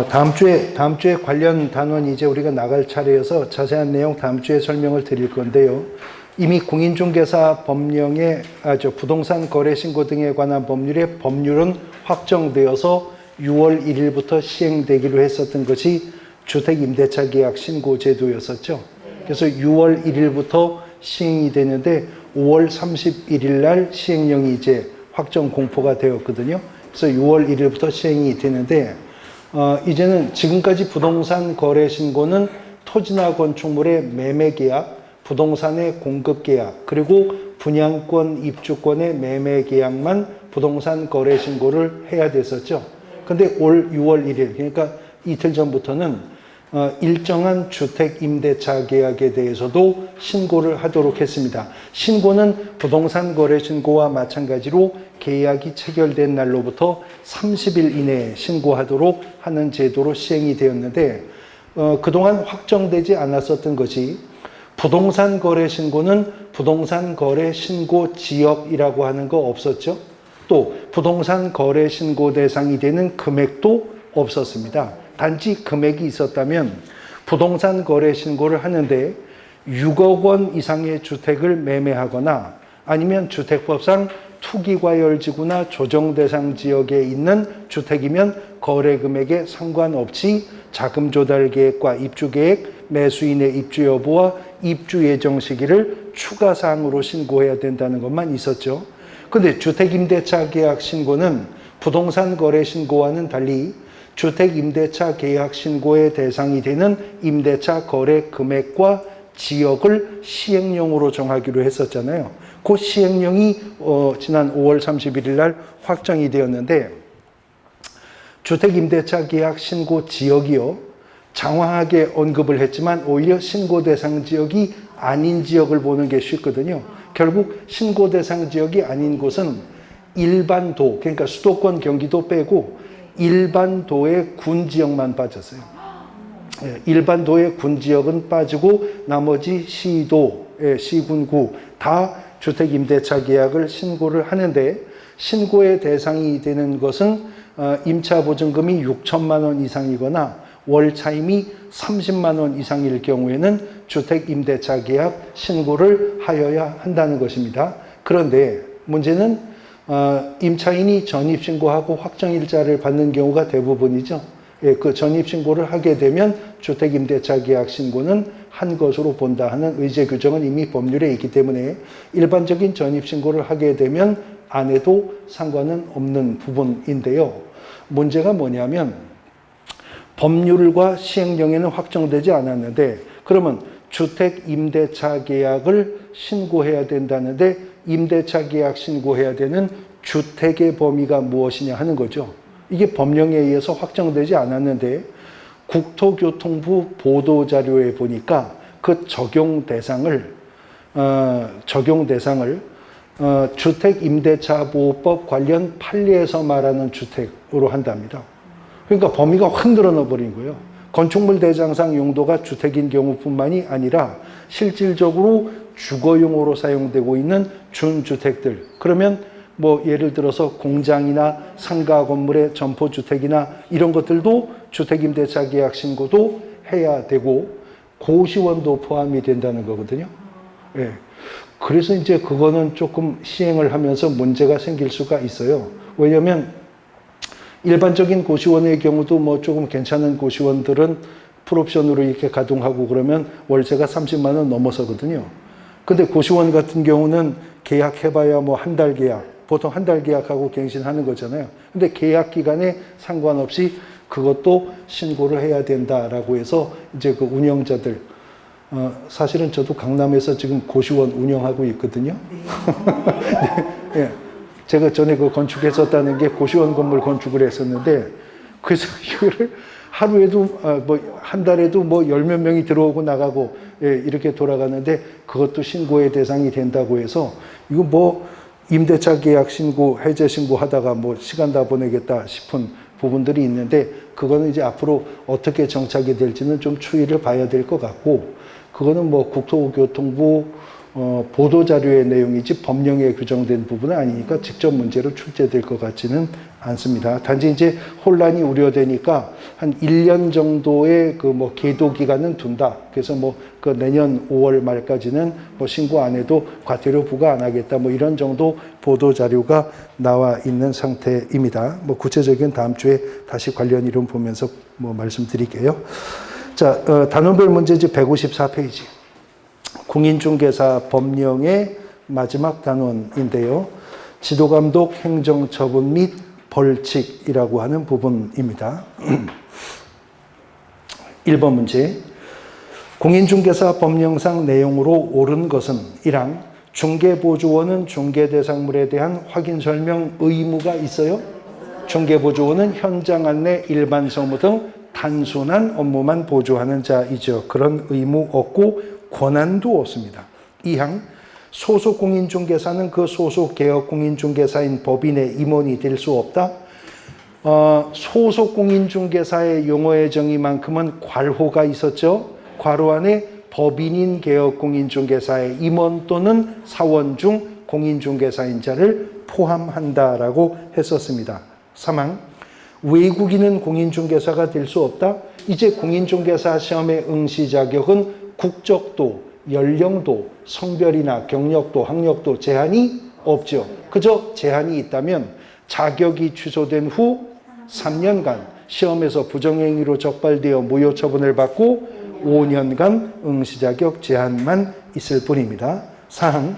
다음 주에 관련 단원이 이제 우리가 나갈 차례여서 자세한 내용 다음 주에 설명을 드릴 건데요. 이미 공인중개사 법령에 부동산 거래 신고 등에 관한 법률의 법률은 확정되어서 6월 1일부터 시행되기로 했었던 것이 주택임대차 계약 신고 제도였었죠. 그래서 6월 1일부터 시행이 되는데 5월 31일 날 시행령이 이제 확정 공포가 되었거든요. 그래서 6월 1일부터 시행이 되는데 이제는 지금까지 부동산 거래 신고는 토지나 건축물의 매매 계약, 부동산의 공급 계약, 그리고 분양권, 입주권의 매매 계약만 부동산 거래 신고를 해야 됐었죠. 근데 올 6월 1일, 그러니까 이틀 전부터는 일정한 주택 임대차 계약에 대해서도 신고를 하도록 했습니다. 신고는 부동산 거래 신고와 마찬가지로 계약이 체결된 날로부터 30일 이내에 신고하도록 하는 제도로 시행이 되었는데 그동안 확정되지 않았었던 것이 부동산 거래 신고는 부동산 거래 신고 지역이라고 하는 거 없었죠. 또 부동산 거래 신고 대상이 되는 금액도 없었습니다. 단지 금액이 있었다면 부동산 거래 신고를 하는데 6억 원 이상의 주택을 매매하거나 아니면 주택법상 투기과열지구나 조정대상 지역에 있는 주택이면 거래 금액에 상관없이 자금 조달 계획과 입주 계획, 매수인의 입주 여부와 입주 예정 시기를 추가 사항으로 신고해야 된다는 것만 있었죠. 그런데 주택임대차 계약 신고는 부동산 거래 신고와는 달리 주택임대차 계약 신고의 대상이 되는 임대차 거래 금액과 지역을 시행령으로 정하기로 했었잖아요. 그 시행령이 지난 5월 31일 날 확정이 되었는데 주택임대차 계약 신고 지역이요. 장황하게 언급을 했지만 오히려 신고 대상 지역이 아닌 지역을 보는 게 쉽거든요. 결국 신고 대상 지역이 아닌 곳은 일반도, 그러니까 수도권 경기도 빼고 일반도의 군 지역만 빠졌어요. 일반도의 군 지역은 빠지고 나머지 시도, 시군구 다 주택임대차 계약을 신고를 하는데 신고의 대상이 되는 것은 임차보증금이 6천만 원 이상이거나 월 차임이 30만 원 이상일 경우에는 주택임대차 계약 신고를 하여야 한다는 것입니다. 그런데 문제는 임차인이 전입신고하고 확정일자를 받는 경우가 대부분이죠. 그 전입신고를 하게 되면 주택임대차 계약 신고는 한 것으로 본다 하는 의제 규정은 이미 법률에 있기 때문에 일반적인 전입신고를 하게 되면 안 해도 상관은 없는 부분인데요. 문제가 뭐냐면 법률과 시행령에는 확정되지 않았는데 그러면 주택임대차 계약을 신고해야 된다는데 임대차 계약 신고해야 되는 주택의 범위가 무엇이냐 하는 거죠. 이게 법령에 의해서 확정되지 않았는데 국토교통부 보도자료에 보니까 그 적용 대상을 주택임대차보호법 관련 판례에서 말하는 주택으로 한답니다. 그러니까 범위가 확 늘어나 버린 거예요. 건축물 대장상 용도가 주택인 경우뿐만이 아니라 실질적으로 주거용으로 사용되고 있는 준주택들. 그러면 뭐 예를 들어서 공장이나 상가 건물의 점포주택이나 이런 것들도 주택임대차 계약 신고도 해야 되고 고시원도 포함이 된다는 거거든요. 예. 그래서 이제 그거는 조금 시행을 하면서 문제가 생길 수가 있어요. 왜냐하면 일반적인 고시원의 경우도 뭐 조금 괜찮은 고시원들은 풀옵션으로 이렇게 가동하고 그러면 월세가 30만 원 넘어서거든요. 근데 고시원 같은 경우는 계약해봐야 뭐 한 달 계약, 보통 한 달 계약하고 갱신하는 거잖아요. 근데 계약 기간에 상관없이 그것도 신고를 해야 된다라고 해서 이제 그 운영자들, 사실은 저도 강남에서 지금 고시원 운영하고 있거든요. 네. 네. 제가 전에 그 건축했었다는 게 고시원 건물 건축을 했었는데 그래서 이거를 하루에도 뭐 한 달에도 뭐 열 몇 명이 들어오고 나가고 이렇게 돌아가는데 그것도 신고의 대상이 된다고 해서 이거 뭐 임대차 계약 신고, 해제 신고 하다가 뭐 시간 다 보내겠다 싶은 부분들이 있는데 그거는 이제 앞으로 어떻게 정착이 될지는 좀 추이를 봐야 될 것 같고 그거는 뭐 국토교통부 보도자료의 내용이지 법령에 규정된 부분은 아니니까 직접 문제로 출제될 것 같지는 않습니다. 단지 이제 혼란이 우려되니까 한 1년 정도의 그 뭐 계도 기간은 둔다. 그래서 뭐 그 내년 5월 말까지는 뭐 신고 안 해도 과태료 부과 안 하겠다. 뭐 이런 정도 보도 자료가 나와 있는 상태입니다. 뭐 구체적인 다음 주에 다시 관련 이론 보면서 뭐 말씀드릴게요. 자, 단원별 문제집 154페이지. 공인중개사 법령의 마지막 단원인데요. 지도감독 행정처분 및 벌칙이라고 하는 부분입니다. 1번 문제. 공인중개사 법령상 내용으로 옳은 것은 1항 중개보조원은 중개대상물에 대한 확인 설명 의무가 있어요. 중개보조원은 현장 안내, 일반 서무 등 단순한 업무만 보조하는 자이죠. 그런 의무 없고 권한도 없습니다. 2항 소속 공인중개사는 그 소속 개업 공인중개사인 법인의 임원이 될 수 없다. 소속 공인중개사의 용어의 정의만큼은 괄호가 있었죠. 괄호 안에 법인인 개업 공인중개사의 임원 또는 사원 중 공인중개사인 자를 포함한다라고 했었습니다. 3항 외국인은 공인중개사가 될 수 없다. 이제 공인중개사 시험의 응시 자격은 국적도, 연령도, 성별이나 경력도, 학력도 제한이 없죠. 그저 제한이 있다면 자격이 취소된 후 3년간 시험에서 부정행위로 적발되어 무효 처분을 받고 5년간 응시 자격 제한만 있을 뿐입니다. 4항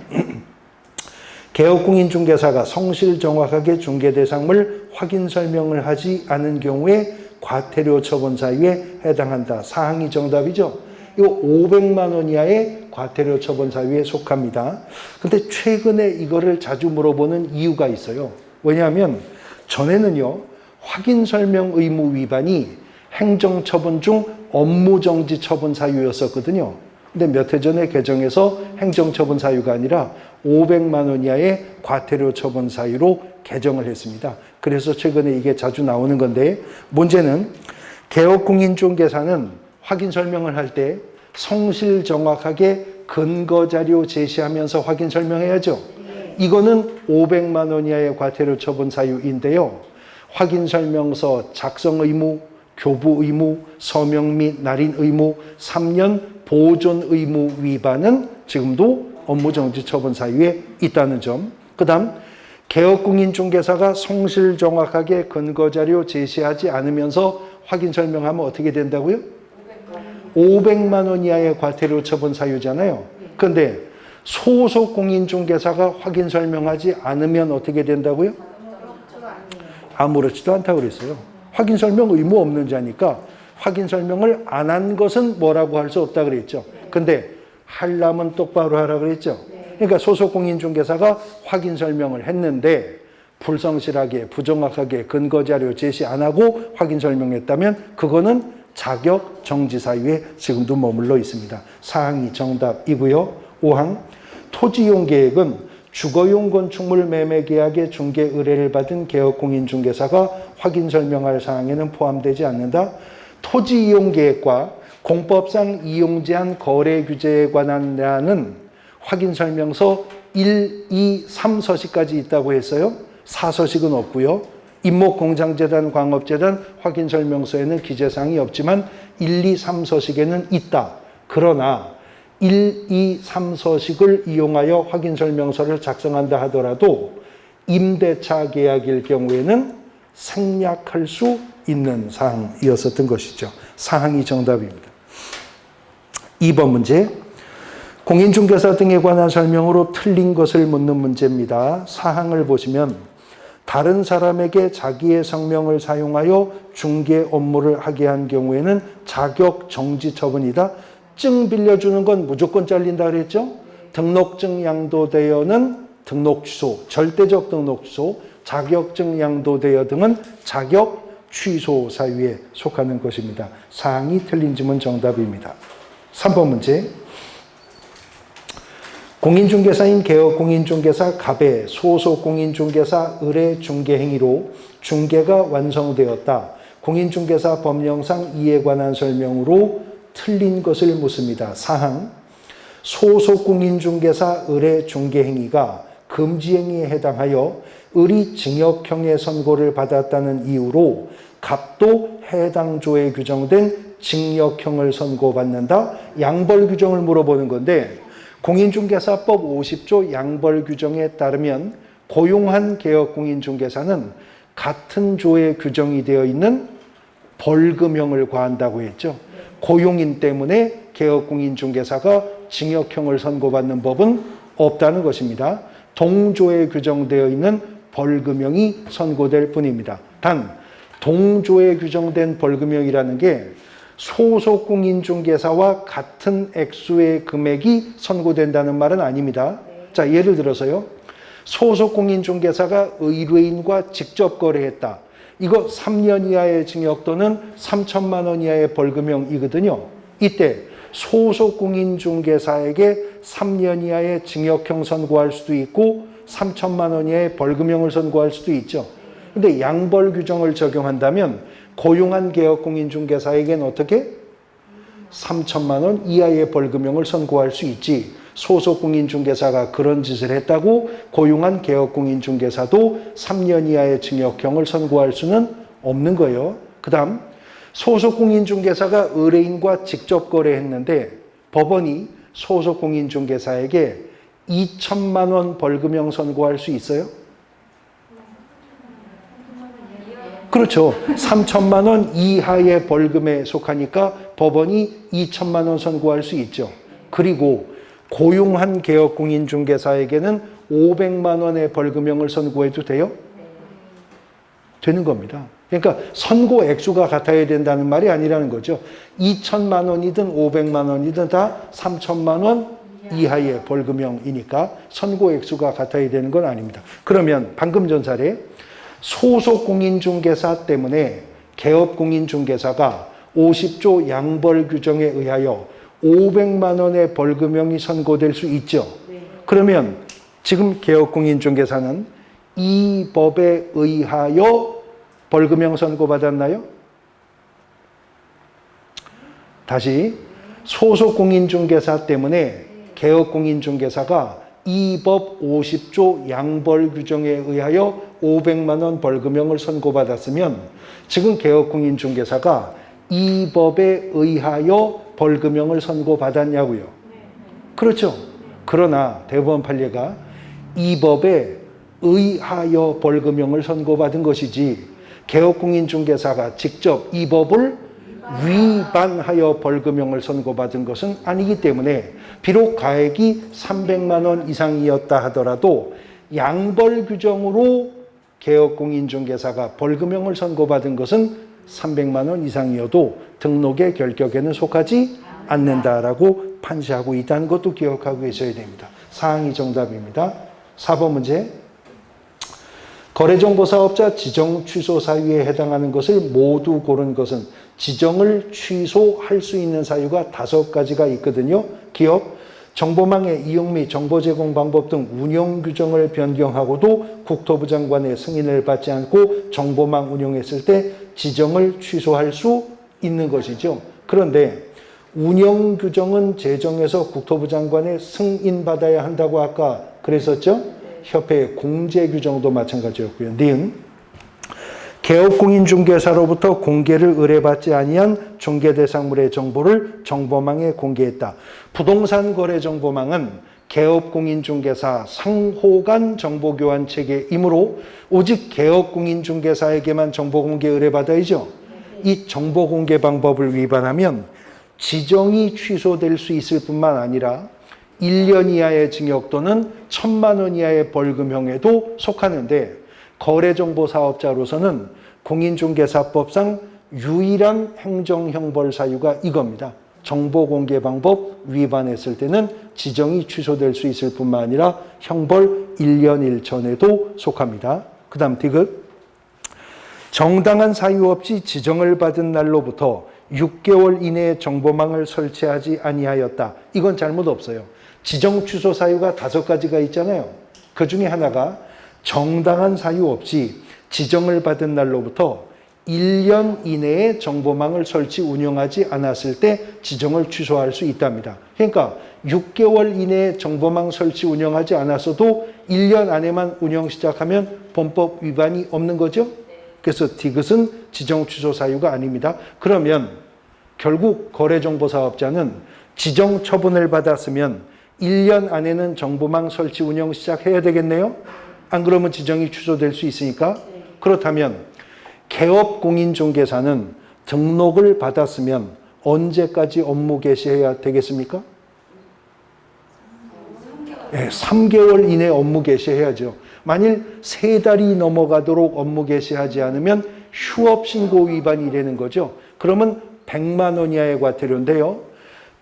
개업공인중개사가 성실 정확하게 중개대상물 확인 설명을 하지 않은 경우에 과태료 처분 사유에 해당한다. 4항이 정답이죠. 이거 500만 원 이하의 과태료 처분 사유에 속합니다. 근데 최근에 이거를 자주 물어보는 이유가 있어요. 왜냐하면 전에는요, 확인 설명 의무 위반이 행정처분 중 업무정지 처분 사유였었거든요. 근데 몇 해 전에 개정해서 행정처분 사유가 아니라 500만 원 이하의 과태료 처분 사유로 개정을 했습니다. 그래서 최근에 이게 자주 나오는 건데, 문제는 개업공인중개사는 확인 설명을 할 때 성실 정확하게 근거 자료 제시하면서 확인 설명해야죠. 이거는 500만 원 이하의 과태료 처분 사유인데요. 확인 설명서 작성 의무, 교부 의무, 서명 및 날인 의무, 3년 보존 의무 위반은 지금도 업무정지 처분 사유에 있다는 점. 그 다음 개업공인중개사가 성실 정확하게 근거자료 제시하지 않으면서 확인 설명하면 어떻게 된다고요? 500만 원 이하의 과태료 처분 사유잖아요. 그런데 소속 공인중개사가 확인 설명하지 않으면 어떻게 된다고요? 아무렇지도 않다고 그랬어요. 확인 설명 의무 없는 자니까 확인 설명을 안 한 것은 뭐라고 할 수 없다 그랬죠. 근데 하려면 똑바로 하라 그랬죠. 그러니까 소속 공인중개사가 확인 설명을 했는데 불성실하게 부정확하게 근거자료 제시 안 하고 확인 설명했다면 그거는 자격 정지 사유에 지금도 머물러 있습니다. 4항이 정답이고요. 5항 토지이용 계획은 주거용 건축물 매매 계약의 중개 의뢰를 받은 개업공인중개사가 확인 설명할 사항에는 포함되지 않는다. 토지이용 계획과 공법상 이용 제한 거래 규제에 관한라는 확인 설명서 1, 2, 3서식까지 있다고 했어요. 4서식은 없고요. 임목공장재단, 광업재단 확인 설명서에는 기재사항이 없지만 1, 2, 3서식에는 있다. 그러나 1, 2, 3서식을 이용하여 확인 설명서를 작성한다 하더라도 임대차 계약일 경우에는 생략할 수 있는 사항이었었던 것이죠. 사항이 정답입니다. 2번 문제. 공인중개사 등에 관한 설명으로 틀린 것을 묻는 문제입니다. 사항을 보시면 다른 사람에게 자기의 성명을 사용하여 중개 업무를 하게 한 경우에는 자격 정지 처분이다. 증 빌려주는 건 무조건 잘린다 그랬죠? 등록증 양도되어는 등록 취소, 절대적 등록 취소, 자격증 양도되어 등은 자격 취소 사유에 속하는 것입니다. 사항이 틀린 지문 정답입니다. 3번 문제. 공인중개사인 개업공인중개사 갑의 소속 공인중개사 의뢰 중개 행위로 중개가 완성되었다. 공인중개사 법령상 이에 관한 설명으로 틀린 것을 묻습니다. 사항 소속 공인중개사 의뢰 중개 행위가 금지 행위에 해당하여 의리 징역형의 선고를 받았다는 이유로 갑도 해당 조에 규정된 징역형을 선고받는다. 양벌 규정을 물어보는 건데 공인중개사법 50조 양벌 규정에 따르면 고용한 개업공인중개사는 같은 조에 규정이 되어 있는 벌금형을 과한다고 했죠. 고용인 때문에 개업공인중개사가 징역형을 선고받는 법은 없다는 것입니다. 동조에 규정되어 있는 벌금형이 선고될 뿐입니다. 단 동조에 규정된 벌금형이라는 게 소속 공인중개사와 같은 액수의 금액이 선고된다는 말은 아닙니다. 자, 예를 들어서요. 소속 공인중개사가 의뢰인과 직접 거래했다. 이거 3년 이하의 징역 또는 3천만 원 이하의 벌금형이거든요. 이때 소속 공인중개사에게 3년 이하의 징역형 선고할 수도 있고 3천만 원 이하의 벌금형을 선고할 수도 있죠. 근데 양벌 규정을 적용한다면 고용한 개업공인중개사에게는 어떻게? 3천만 원 이하의 벌금형을 선고할 수 있지. 소속 공인중개사가 그런 짓을 했다고 고용한 개업공인중개사도 3년 이하의 징역형을 선고할 수는 없는 거예요. 그 다음 소속 공인중개사가 의뢰인과 직접 거래했는데 법원이 소속 공인중개사에게 2천만 원 벌금형 선고할 수 있어요? 그렇죠. 3천만 원 이하의 벌금에 속하니까 법원이 2천만 원 선고할 수 있죠. 그리고 고용한 개업공인중개사에게는 500만 원의 벌금형을 선고해도 돼요? 되는 겁니다. 그러니까 선고 액수가 같아야 된다는 말이 아니라는 거죠. 2천만 원이든 500만 원이든 다 3천만 원 이하의 벌금형이니까 선고 액수가 같아야 되는 건 아닙니다. 그러면 방금 전 사례 소속 공인중개사 때문에 개업공인중개사가 50조 양벌 규정에 의하여 500만 원의 벌금형이 선고될 수 있죠. 그러면 지금 개업공인중개사는 이 법에 의하여 벌금형 선고받았나요? 다시 소속 공인중개사 때문에 개업공인중개사가 이 법 50조 양벌 규정에 의하여 500만 원 벌금형을 선고받았으면 지금 개업공인중개사가 이 법에 의하여 벌금형을 선고받았냐고요. 그렇죠. 그러나 대법원 판례가 이 법에 의하여 벌금형을 선고받은 것이지 개업공인중개사가 직접 이 법을 위반하여 벌금형을 선고받은 것은 아니기 때문에 비록 가액이 300만 원 이상이었다 하더라도 양벌 규정으로 개업공인중개사가 벌금형을 선고받은 것은 300만 원 이상이어도 등록의 결격에는 속하지 않는다라고 판시하고 있다는 것도 기억하고 계셔야 됩니다. 사항이 정답입니다. 4번 문제. 거래정보사업자 지정 취소 사유에 해당하는 것을 모두 고른 것은 지정을 취소할 수 있는 사유가 5가지가 있거든요. 기억, 정보망의 이용 및 정보 제공 방법 등 운영 규정을 변경하고도 국토부 장관의 승인을 받지 않고 정보망 운영했을 때 지정을 취소할 수 있는 것이죠. 그런데 운영 규정은 제정해서 국토부 장관의 승인받아야 한다고 아까 그랬었죠? 협회의 공제 규정도 마찬가지였고요. 니은 개업공인중개사로부터 공개를 의뢰받지 아니한 중개대상물의 정보를 정보망에 공개했다. 부동산 거래 정보망은 개업공인중개사 상호간 정보교환 체계이므로 오직 개업공인중개사에게만 정보공개 의뢰받아야죠. 이 정보공개 방법을 위반하면 지정이 취소될 수 있을 뿐만 아니라 1년 이하의 징역 또는 1,000만 원 이하의 벌금형에도 속하는데 거래정보 사업자로서는 공인중개사법상 유일한 행정형벌 사유가 이겁니다. 정보공개 방법 위반했을 때는 지정이 취소될 수 있을 뿐만 아니라 형벌 1년 1천에도 속합니다. 그 다음 디귿. 정당한 사유 없이 지정을 받은 날로부터 6개월 이내에 정보망을 설치하지 아니하였다. 이건 잘못 없어요. 지정 취소 사유가 5가지가 있잖아요. 그 중에 하나가 정당한 사유 없이 지정을 받은 날로부터 1년 이내에 정보망을 설치 운영하지 않았을 때 지정을 취소할 수 있답니다. 그러니까 6개월 이내에 정보망 설치 운영하지 않았어도 1년 안에만 운영 시작하면 범법 위반이 없는 거죠. 그래서 디귿은 지정 취소 사유가 아닙니다. 그러면 결국 거래정보사업자는 지정 처분을 받았으면 1년 안에는 정보망 설치 운영 시작해야 되겠네요. 안 그러면 지정이 취소될 수 있으니까. 그렇다면 개업공인중개사는 등록을 받았으면 언제까지 업무 개시해야 되겠습니까? 3개월 이내 업무 개시해야죠. 만일 3달이 넘어가도록 업무 개시하지 않으면 휴업신고 위반이 되는 거죠. 그러면 100만 원 이하의 과태료인데요.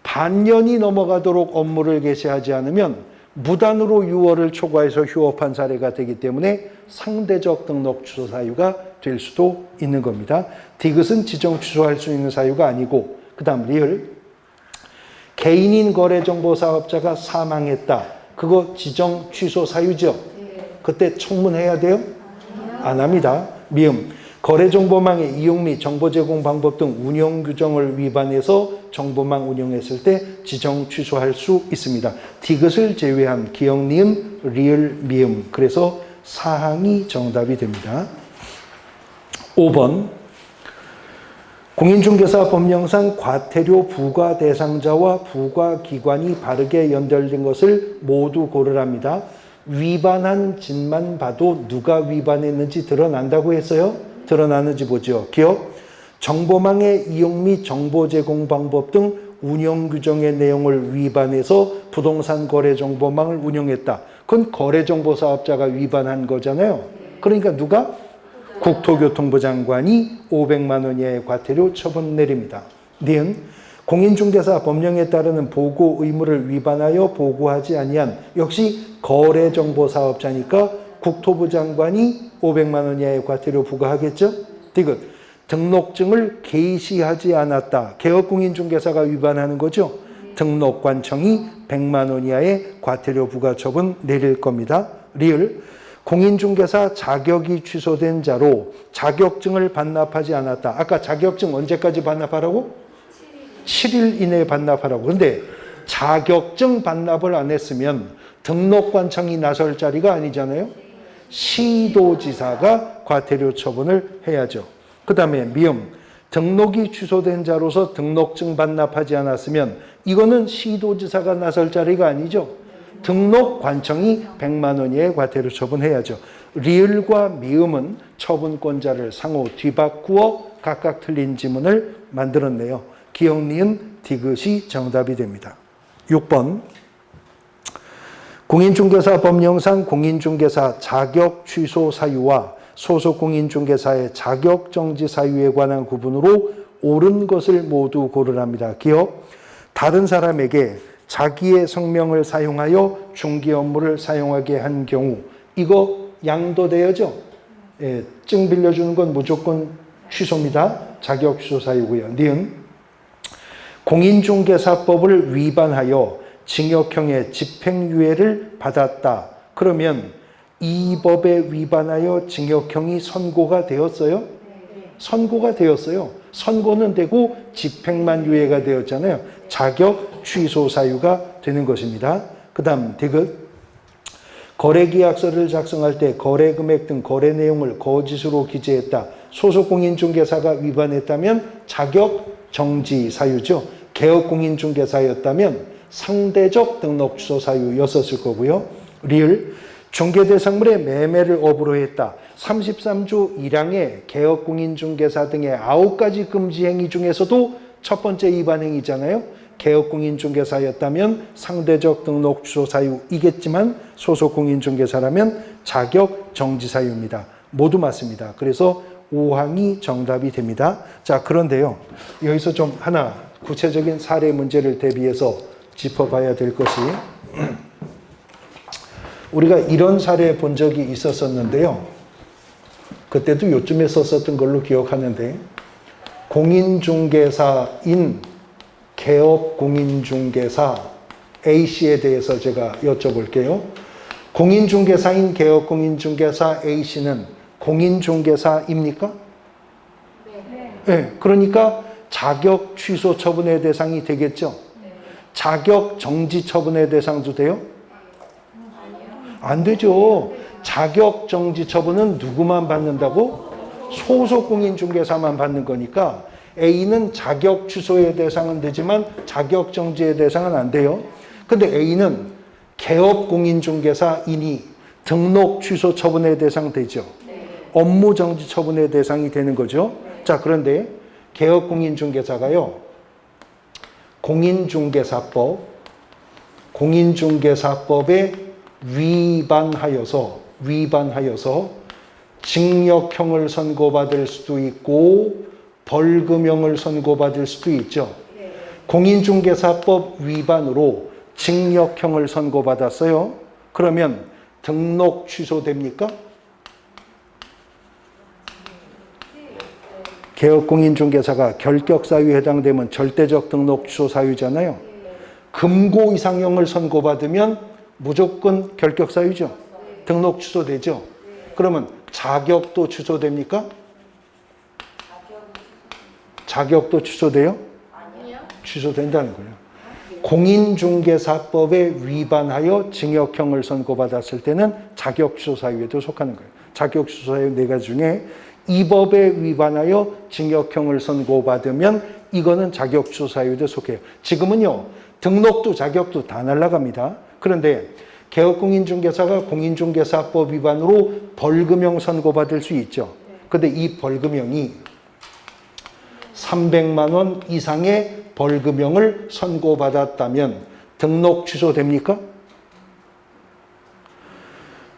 반년이 넘어가도록 업무를 개시하지 않으면 무단으로 유월을 초과해서 휴업한 사례가 되기 때문에 상대적 등록 취소 사유가 될 수도 있는 겁니다. 디귿은 지정 취소할 수 있는 사유가 아니고, 그 다음 리을. 개인인 거래정보사업자가 사망했다. 그거 지정 취소 사유죠? 그때 청문해야 돼요? 안 합니다. 미음. 거래정보망의 이용 및 정보 제공 방법 등 운영 규정을 위반해서 정보망 운영했을 때 지정 취소할 수 있습니다. 디귿을 제외한 기역, 니은, 리을, 미음. 그래서 사항이 정답이 됩니다. 5번. 공인중개사 법령상 과태료 부과 대상자와 부과 기관이 바르게 연결된 것을 모두 고르랍니다. 위반한 짓만 봐도 누가 위반했는지 드러난다고 했어요? 드러나는지 보죠. 기억. 정보망의 이용 및 정보 제공 방법 등 운영 규정의 내용을 위반해서 부동산 거래 정보망을 운영했다. 그건 거래정보 사업자가 위반한 거잖아요. 그러니까 누가? 국토교통부 장관이 500만 원 이하의 과태료 처분 내립니다. 니은. 공인중개사 법령에 따르는 보고 의무를 위반하여 보고하지 아니한, 역시 거래정보 사업자니까 국토부 장관이 500만 원 이하의 과태료 부과하겠죠? 디귿. 등록증을 게시하지 않았다. 개업공인중개사가 위반하는 거죠? 등록관청이 100만 원 이하의 과태료 부과 처분 내릴 겁니다. 리을. 공인중개사 자격이 취소된 자로 자격증을 반납하지 않았다. 아까 자격증 언제까지 반납하라고? 7일 이내에 반납하라고. 그런데 자격증 반납을 안 했으면 등록관청이 나설 자리가 아니잖아요. 시도지사가 과태료 처분을 해야죠. 그 다음에 미음. 등록이 취소된 자로서 등록증 반납하지 않았으면 이거는 시도지사가 나설 자리가 아니죠. 등록관청이 100만 원 이하의 과태료 처분해야죠. 리을과 미음은 처분권자를 상호 뒤바꾸어 각각 틀린 지문을 만들었네요. 기역, 니은, 디귿이 정답이 됩니다. 6번. 공인중개사 법령상 공인중개사 자격 취소 사유와 소속 공인중개사의 자격 정지 사유에 관한 구분으로 옳은 것을 모두 고르랍니다. 기억. 다른 사람에게 자기의 성명을 사용하여 중개 업무를 사용하게 한 경우, 이거 양도되어죠? 예, 증 빌려주는 건 무조건 취소입니다. 자격 취소 사유고요. 니은. 공인중개사법을 위반하여 징역형의 집행유예를 받았다. 그러면 이 법에 위반하여 징역형이 선고가 되었어요? 선고가 되었어요. 선고는 되고 집행만 유예가 되었잖아요. 자격 취소 사유가 되는 것입니다. 그 다음 디귿. 거래계약서를 작성할 때 거래금액 등 거래 내용을 거짓으로 기재했다. 소속 공인중개사가 위반했다면 자격 정지 사유죠. 개업 공인중개사였다면 상대적 등록 취소 사유였었을 거고요. 리을. 중개대상물의 매매를 업으로 했다. 33조 1항의 개업공인중개사 등의 9가지 금지 행위 중에서도 첫 번째 위반 행위잖아요. 개업공인중개사였다면 상대적 등록 취소 사유이겠지만 소속 공인중개사라면 자격 정지 사유입니다. 모두 맞습니다. 그래서 5항이 정답이 됩니다. 자, 그런데요. 여기서 좀 하나 구체적인 사례 문제를 대비해서 짚어봐야 될 것이, 우리가 이런 사례 본 적이 있었었는데요. 그때도 요쯤에 썼었던 걸로 기억하는데, 공인중개사인 개업공인중개사 A씨에 대해서 제가 여쭤볼게요. 공인중개사인 개업공인중개사 A씨는 공인중개사입니까? 네. 그러니까 자격 취소 처분의 대상이 되겠죠? 자격 정지 처분의 대상도 돼요? 안 되죠. 자격 정지 처분은 누구만 받는다고? 소속 공인중개사만 받는 거니까 A는 자격 취소의 대상은 되지만 자격 정지의 대상은 안 돼요. 근데 A는 개업 공인중개사이니 등록 취소 처분의 대상 되죠. 업무 정지 처분의 대상이 되는 거죠. 자, 그런데 개업 공인중개사가요. 공인중개사법에 위반하여서 징역형을 선고받을 수도 있고 벌금형을 선고받을 수도 있죠. 공인중개사법 위반으로 징역형을 선고받았어요. 그러면 등록 취소됩니까? 개업공인중개사가 결격사유에 해당되면 절대적 등록 취소 사유잖아요. 금고 이상형을 선고받으면 무조건 결격사유죠. 등록 취소되죠. 그러면 자격도 취소됩니까? 자격도 취소돼요? 아니요. 취소된다는 거예요. 공인중개사법에 위반하여 징역형을 선고받았을 때는 자격 취소 사유에도 속하는 거예요. 자격 취소 사유 4가지 중에 이 법에 위반하여 징역형을 선고받으면 이거는 자격 취소 사유에도 속해요. 지금은요. 등록도 자격도 다 날아갑니다. 그런데 개업공인중개사가 공인중개사법 위반으로 벌금형 선고받을 수 있죠. 근데 이 벌금형이 300만 원 이상의 벌금형을 선고받았다면 등록 취소됩니까?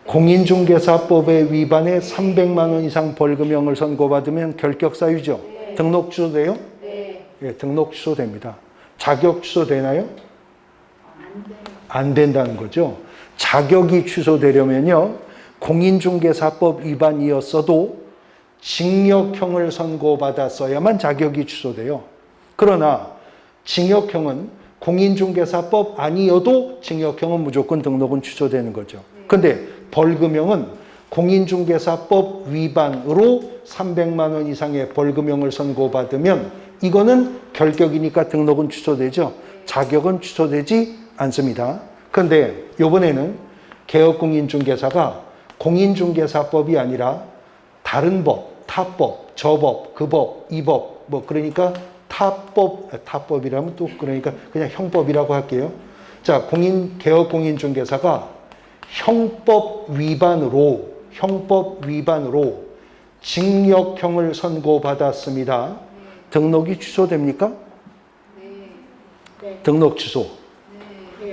공인중개사법에 위반해 300만 원 이상 벌금형을 선고받으면 결격사유죠. 등록 취소돼요? 예, 등록 취소됩니다. 자격 취소되나요? 안 된다는 거죠. 자격이 취소되려면요. 공인중개사법 위반이었어도 징역형을 선고받았어야만 자격이 취소돼요. 그러나 징역형은 공인중개사법 아니어도 징역형은 무조건 등록은 취소되는 거죠. 근데 벌금형은 공인중개사법 위반으로 300만 원 이상의 벌금형을 선고받으면 이거는 결격이니까 등록은 취소되죠. 자격은 취소되지 않습니다. 그런데 이번에는 개업공인중개사가 공인중개사법이 아니라 다른 법, 타법, 저법, 그법, 이법, 뭐 그러니까 타법이라면 또 그러니까 그냥 형법이라고 할게요. 자, 개업공인중개사가 형법 위반으로 징역형을 선고받았습니다. 등록이 취소됩니까? 네. 등록 취소.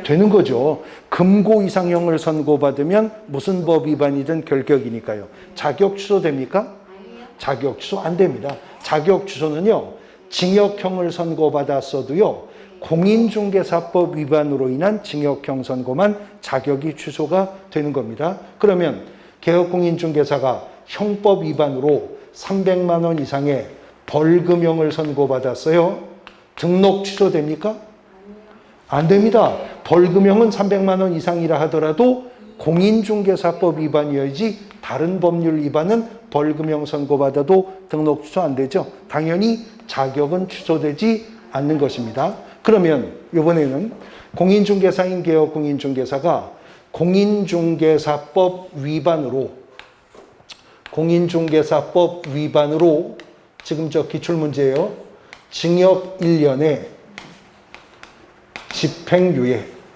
되는 거죠. 금고 이상형을 선고받으면 무슨 법 위반이든 결격이니까요. 자격 취소됩니까? 아니요. 자격 취소 안 됩니다. 자격 취소는요. 징역형을 선고받았어도요. 공인중개사법 위반으로 인한 징역형 선고만 자격이 취소가 되는 겁니다. 그러면 개업공인중개사가 형법 위반으로 300만 원 이상의 벌금형을 선고받았어요. 등록 취소됩니까? 안 됩니다. 벌금형은 300만 원 이상이라 하더라도 공인중개사법 위반이어야지 다른 법률 위반은 벌금형 선고받아도 등록 취소 안 되죠. 당연히 자격은 취소되지 않는 것입니다. 그러면 이번에는 공인중개사인 개업공인중개사가 공인중개사법 위반으로 지금 저 기출문제예요. 징역 1년에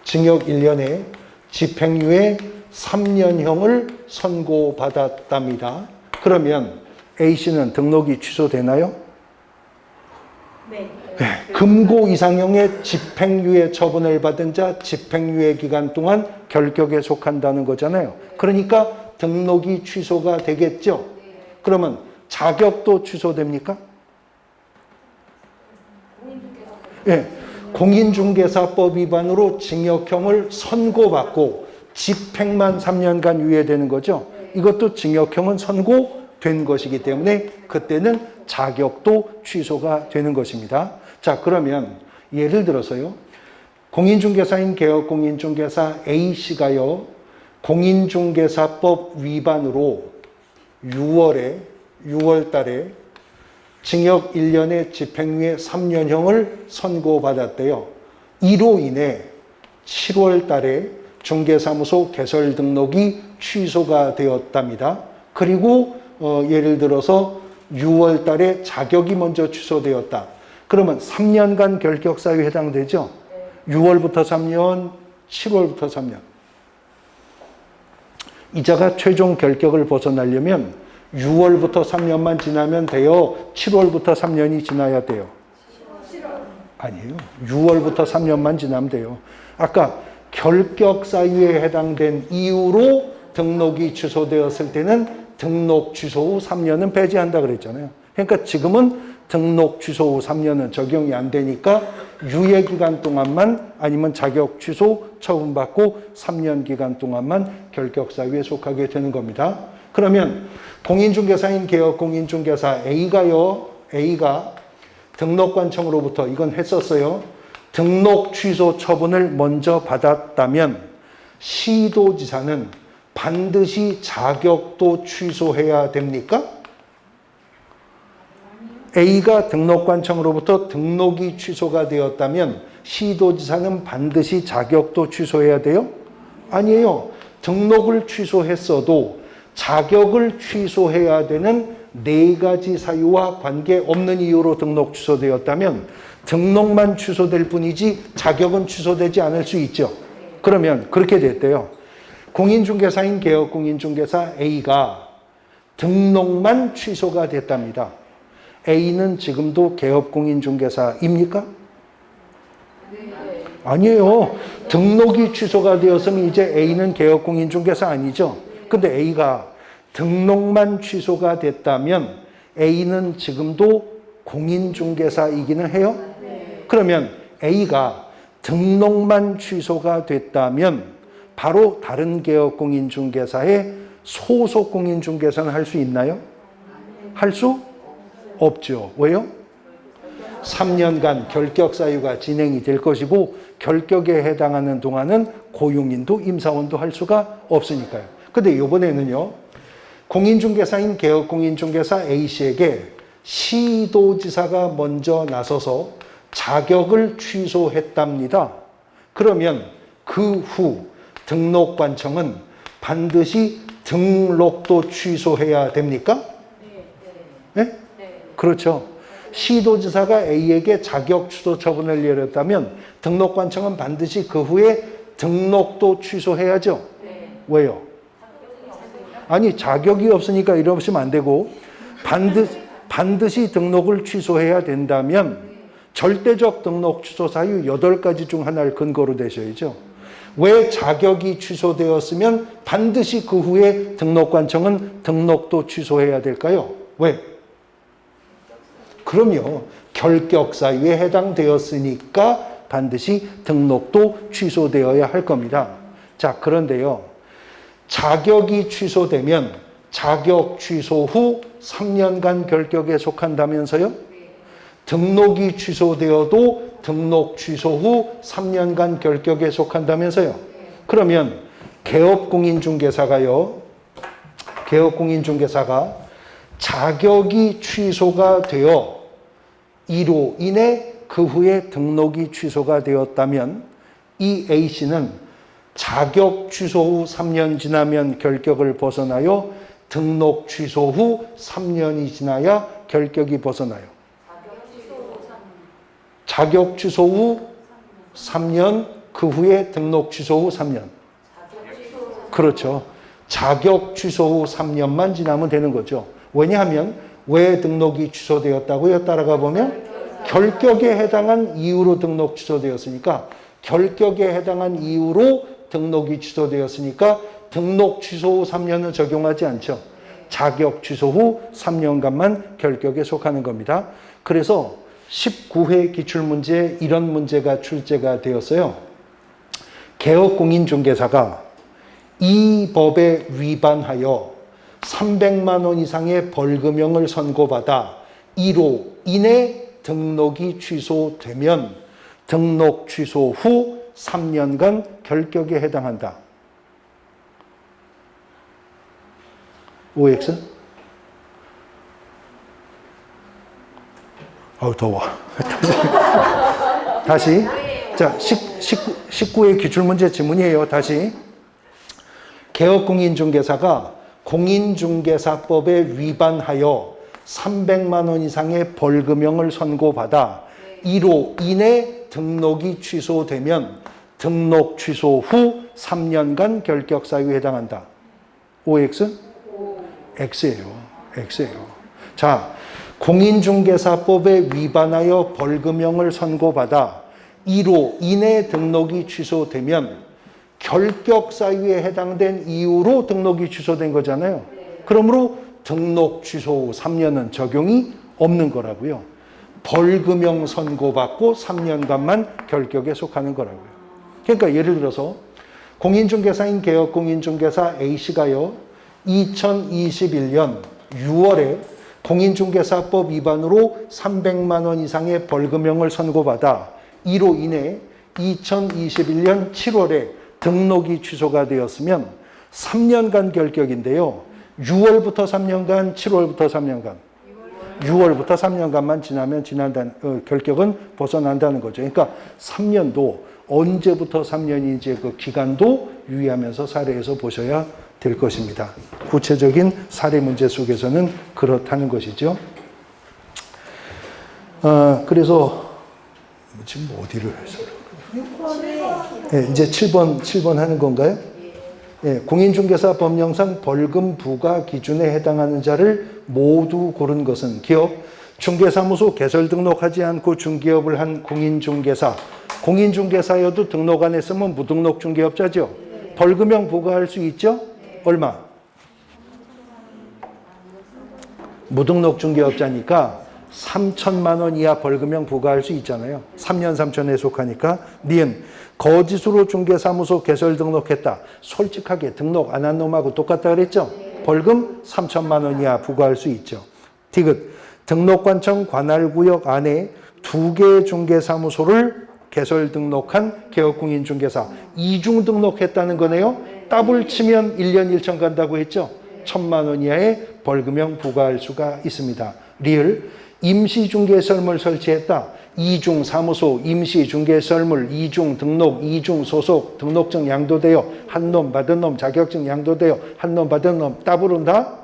징역 1년에 집행유예 3년형을 선고받았답니다. 그러면 A씨는 등록이 취소되나요? 네. 네. 금고 이상형의 집행유예 처분을 받은 자 집행유예 기간 동안 결격에 속한다는 거잖아요. 그러니까 등록이 취소가 되겠죠. 그러면 자격도 취소됩니까? 네. 공인중개사법 위반으로 징역형을 선고받고 집행만 3년간 유예되는 거죠. 이것도 징역형은 선고된 것이기 때문에 그때는 자격도 취소가 되는 것입니다. 자, 그러면 예를 들어서요. 공인중개사인 개업공인중개사 A씨가요. 공인중개사법 위반으로 6월 달에 징역 1년에 집행유예 3년형을 선고받았대요. 이로 인해 7월 달에 중개사무소 개설 등록이 취소가 되었답니다. 그리고 예를 들어서 6월 달에 자격이 먼저 취소되었다. 그러면 3년간 결격 사유에 해당되죠? 6월부터 3년, 7월부터 3년. 이자가 최종 결격을 벗어나려면 6월부터 3년만 지나면 돼요? 7월부터 3년이 지나야 돼요? 아니에요. 6월부터 3년만 지나면 돼요. 아까 결격 사유에 해당된 이유로 등록이 취소되었을 때는 등록 취소 후 3년은 배제한다 그랬잖아요. 그러니까 지금은 등록 취소 후 3년은 적용이 안 되니까 유예 기간 동안만 아니면 자격 취소 처분받고 3년 기간 동안만 결격 사유에 속하게 되는 겁니다. 그러면 공인중개사인 개업 공인중개사 A가 등록관청으로부터 이건 했었어요. 등록 취소 처분을 먼저 받았다면 시도지사는 반드시 자격도 취소해야 됩니까? A가 등록관청으로부터 등록이 취소가 되었다면 시도지사는 반드시 자격도 취소해야 돼요? 아니에요. 등록을 취소했어도 자격을 취소해야 되는 4가지 사유와 관계없는 이유로 등록 취소되었다면 등록만 취소될 뿐이지 자격은 취소되지 않을 수 있죠. 그러면 그렇게 됐대요. 공인중개사인 개업 공인중개사 A가 등록만 취소가 됐답니다. A는 지금도 개업 공인중개사입니까? 아니에요. 등록이 취소가 되었으면 이제 A는 개업 공인중개사 아니죠. 근데 A가 등록만 취소가 됐다면 A는 지금도 공인중개사이기는 해요? 그러면 A가 등록만 취소가 됐다면 바로 다른 개업 공인중개사의 소속 공인중개사는 할 수 있나요? 할 수 없죠. 왜요? 3년간 결격 사유가 진행이 될 것이고 결격에 해당하는 동안은 고용인도 임사원도 할 수가 없으니까요. 근데 이번에는요. 공인중개사인 개업 공인중개사 A씨에게 시도지사가 먼저 나서서 자격을 취소했답니다. 그러면 그 후 등록관청은 반드시 등록도 취소해야 됩니까? 네? 그렇죠. 시도지사가 A에게 자격 취소 처분을 내렸다면 등록관청은 반드시 그 후에 등록도 취소해야죠. 왜요? 아니 자격이 없으니까 이러시면 안 되고 반드시 등록을 취소해야 된다면 절대적 등록 취소 사유 8가지 중 하나를 근거로 대셔야죠. 왜 자격이 취소되었으면 반드시 그 후에 등록관청은 등록도 취소해야 될까요? 왜? 그럼요. 결격 사유에 해당되었으니까 반드시 등록도 취소되어야 할 겁니다. 자, 그런데요. 자격이 취소되면 자격 취소 후 3년간 결격에 속한다면서요? 등록이 취소되어도 등록 취소 후 3년간 결격에 속한다면서요? 그러면 개업공인중개사가 자격이 취소가 되어 이로 인해 그 후에 등록이 취소가 되었다면 이 A씨는 자격 취소 후 3년 지나면 결격을 벗어나요? 등록 취소 후 3년이 지나야 결격이 벗어나요? 자격 취소 후 3년, 그 후에 등록 취소 후 3년. 그렇죠. 자격 취소 후 3년만 지나면 되는 거죠. 왜냐하면 왜 등록이 취소되었다고요? 따라가 보면 결격에 해당한 이유로 등록 취소되었으니까 결격에 해당한 이유로 등록이 취소되었으니까 등록 취소 후 3년은 적용하지 않죠. 자격 취소 후 3년간만 결격에 속하는 겁니다. 그래서 19회 기출문제에 이런 문제가 출제가 되었어요. 개업공인중개사가 이 법에 위반하여 300만 원 이상의 벌금형을 선고받아 이로 인해 등록이 취소되면 등록 취소 후 3년간 결격에 해당한다. OX? 아우 더워. 다시. 자, 19의 기출문제 지문이에요. 다시. 개업공인중개사가 공인중개사법에 위반하여 300만 원 이상의 벌금형을 선고받아 이로 인해 등록이 취소되면 등록 취소 후 3년간 결격 사유에 해당한다. OX? X예요. X예요. 자, 공인중개사법에 위반하여 벌금형을 선고받아 이로 인해 등록이 취소되면 결격 사유에 해당된 이유로 등록이 취소된 거잖아요. 그러므로 등록 취소 후 3년은 적용이 없는 거라고요. 벌금형 선고받고 3년간만 결격에 속하는 거라고요. 그러니까 예를 들어서 공인중개사인 개업공인중개사 A씨가요, 2021년 6월에 공인중개사법 위반으로 300만 원 이상의 벌금형을 선고받아 이로 인해 2021년 7월에 등록이 취소가 되었으면 3년간 결격인데요. 6월부터 3년간, 7월부터 3년간. 6월부터 3년간만 지나면 결격은 벗어난다는 거죠. 그러니까 3년도 언제부터 3년인지 그 기간도 유의하면서 사례에서 보셔야 될 것입니다. 구체적인 사례 문제 속에서는 그렇다는 것이죠. 그래서 지금 어디를 해서? 네, 이제 7번 하는 건가요? 예, 공인중개사 법령상 벌금 부과 기준에 해당하는 자를 모두 고른 것은 기업, 중개사무소 개설 등록하지 않고 중개업을 한 공인중개사, 공인중개사여도 등록 안 했으면 무등록 중개업자죠. 벌금형 부과할 수 있죠? 얼마? 무등록 중개업자니까 3천만 원 이하 벌금형 부과할 수 있잖아요. 3년 3천에 속하니까. 니은 거짓으로 중개사무소 개설 등록했다. 솔직하게 등록 안 한 놈하고 똑같다 그랬죠? 벌금 3천만 원 이하 부과할 수 있죠. 디귿 등록관청 관할구역 안에 2개의 중개사무소를 개설 등록한 개업공인중개사. 이중 등록했다는 거네요. 더블 치면 1년 1천 간다고 했죠? 1,000만 원 이하의 벌금형 부과할 수가 있습니다. 리을 임시중개설물 설치했다. 이중 사무소, 임시중개설물, 이중 등록, 이중 소속, 등록증 양도되어 한 놈 받은 놈, 자격증 양도되어 한 놈 받은 놈 더블은 다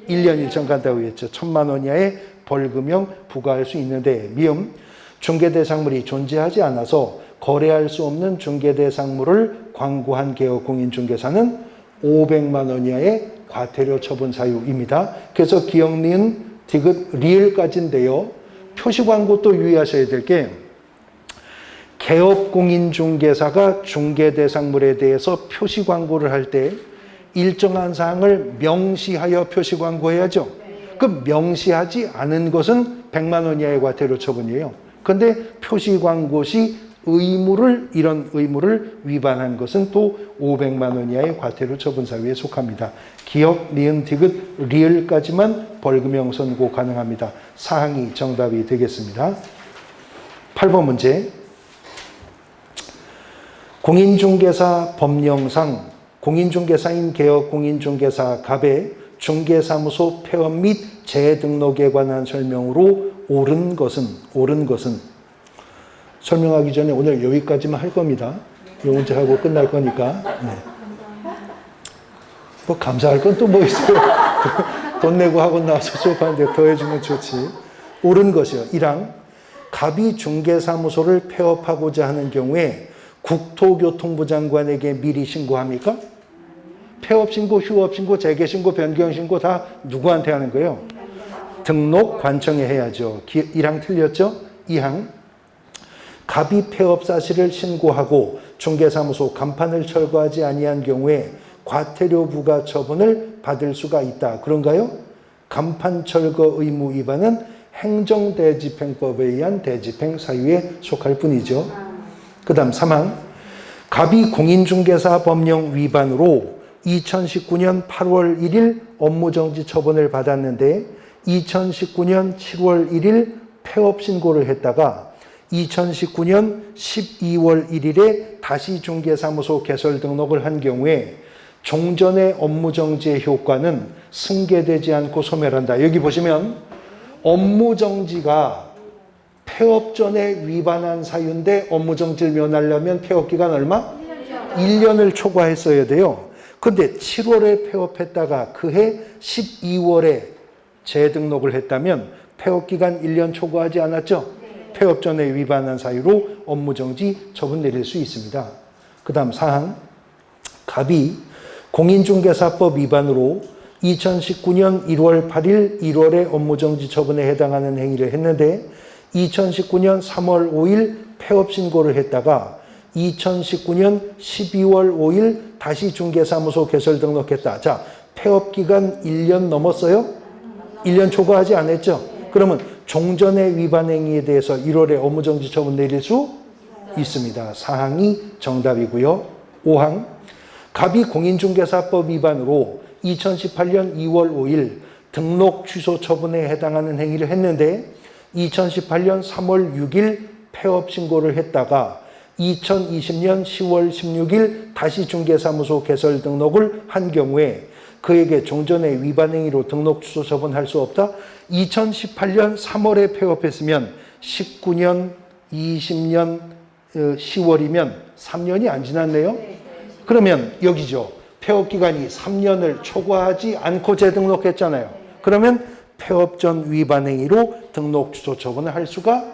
1년 1천 간다고 했죠. 1,000만 원 이하의 벌금형 부과할 수 있는데 미음 중개대상물이 존재하지 않아서 거래할 수 없는 중개대상물을 광고한 개업공인중개사는 500만 원 이하의 과태료 처분 사유입니다. 그래서 기억, 니은, 디귿, 리을까지인데요. 표시광고 또 유의하셔야 될 게 개업공인중개사가 중개대상물에 대해서 표시광고를 할 때 일정한 사항을 명시하여 표시광고해야죠. 그 명시하지 않은 것은 100만 원 이하의 과태료 처분이에요. 그런데 표시광고 시 이런 의무를 위반한 것은 또 500만 원 이하의 과태료 처분 사유에 속합니다. 기억, 니은, 디귿, 리을까지만 벌금형 선고 가능합니다. 사항이 정답이 되겠습니다. 8번 문제. 공인중개사 법령상 공인중개사인 개업공인중개사 갑의 중개사무소 폐업 및 재등록에 관한 설명으로 옳은 것은 설명하기 전에 오늘 여기까지만 할 겁니다. 이 문제 하고 끝날 거니까. 네. 뭐 감사할 건 또 뭐 있어요? 돈 내고 학원 나와서 수업하는데 더 해주면 좋지. 옳은 것이요. 1항 갑이 중개사무소를 폐업하고자 하는 경우에 국토교통부 장관에게 미리 신고합니까? 폐업신고, 휴업신고, 재개신고, 변경신고 다 누구한테 하는 거예요? 등록 관청에 해야죠. 1항 틀렸죠? 2항 갑이 폐업 사실을 신고하고 중개사무소 간판을 철거하지 아니한 경우에 과태료 부과 처분을 받을 수가 있다. 그런가요? 간판 철거 의무 위반은 행정대집행법에 의한 대집행 사유에 속할 뿐이죠. 그 다음 3항 갑이 공인중개사 법령 위반으로 2019년 8월 1일 업무정지 처분을 받았는데 2019년 7월 1일 폐업 신고를 했다가 2019년 12월 1일에 다시 중개사무소 개설 등록을 한 경우에 종전의 업무정지의 효과는 승계되지 않고 소멸한다. 여기 보시면 업무정지가 폐업 전에 위반한 사유인데 업무정지를 면하려면 폐업기간 얼마? 1년을 초과했어야 돼요. 근데 7월에 폐업했다가 그해 12월에 재등록을 했다면 폐업기간 1년 초과하지 않았죠? 폐업 전에 위반한 사유로 업무정지 처분 내릴 수 있습니다. 그 다음 사항, 갑이 공인중개사법 위반으로 2019년 1월 8일, 1월에 업무정지 처분에 해당하는 행위를 했는데 2019년 3월 5일 폐업 신고를 했다가 2019년 12월 5일 다시 중개사무소 개설 등록했다. 자, 폐업 기간 1년 넘었어요? 1년 초과하지 않았죠? 그러면 종전의 위반 행위에 대해서 1월에 업무정지 처분 내릴 수 있습니다. 사항이 정답이고요. 5항, 갑이 공인중개사법 위반으로 2018년 2월 5일 등록 취소 처분에 해당하는 행위를 했는데 2018년 3월 6일 폐업 신고를 했다가 2020년 10월 16일 다시 중개사무소 개설 등록을 한 경우에 그에게 종전의 위반 행위로 등록 취소 처분할 수 없다. 2018년 3월에 폐업했으면 19년, 20년 10월이면 3년이 안 지났네요. 그러면 여기죠. 폐업 기간이 3년을 초과하지 않고 재등록했잖아요. 그러면 폐업 전 위반 행위로 등록 취소 처분을 할 수가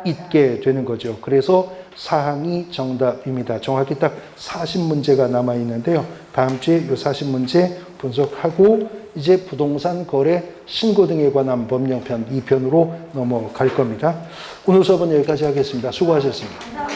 있게 되는 거죠. 그래서 사항이 정답입니다. 정확히 딱 40문제가 남아 있는데요. 다음 주에 이 40문제 분석하고 이제 부동산 거래 신고 등에 관한 법령편 2편으로 넘어갈 겁니다. 오늘 수업은 여기까지 하겠습니다. 수고하셨습니다.